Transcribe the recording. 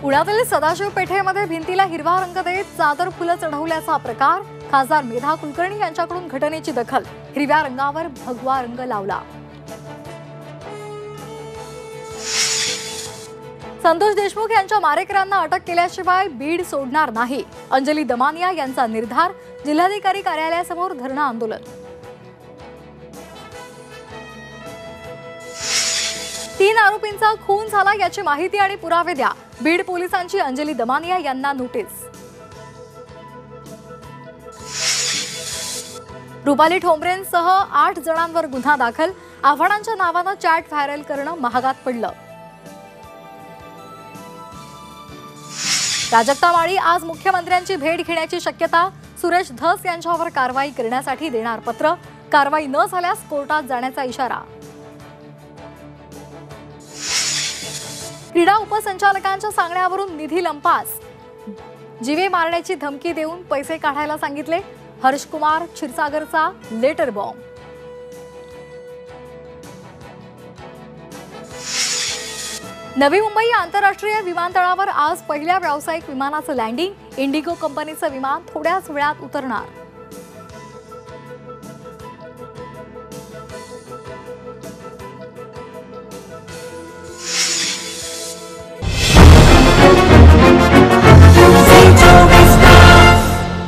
पुण्यातील सदाशिव पेठेमध्ये भिंतीला हिरवा रंग देत चादर फुलं चढवल्याचा प्रकार। खासदार मेधा कुलकर्णी यांच्याकडून घटनेची दखल। हिरव्या रंगावर भगवा रंग लावला। संतोष देशमुख यांच्या मारेकऱ्यांना अटक केल्याशिवाय बीड सोडणार नाही। अंजली दमानिया यांचा निर्धार। जिल्हाधिकारी कार्यालयासमोर धरणं आंदोलन। 3 आरोपींचा खून झाला याची माहिती आणि पुरावे द्या। बीड पोलिसांची अंजली दमानिया यांना नोटीस। रुपाली ठोंबरेंसह 8 जणांवर गुन्हा दाखल। आव्हानांच्या नावानं चॅट व्हायरल करणं महागात पडलं। प्राजक्ता माळी आज मुख्यमंत्र्यांची भेट घेण्याची शक्यता। सुरेश धस यांच्यावर कारवाई करण्यासाठी देणार पत्र। कारवाई न झाल्यास कोर्टात जाण्याचा इशारा। क्रीडा उपसंचालकांच्या सांगण्यावरून निधी लंपास। जीवे मारण्याची धमकी देऊन पैसे काढायला सांगितले। हर्षकुमार क्षीरसागरचा लेटर बॉम्ब। नवी मुंबई आंतरराष्ट्रीय विमानतळावर आज पहिल्या व्यावसायिक विमानाचं लँडिंग। इंडिगो कंपनीचं विमान थोड्याच वेळात उतरणार।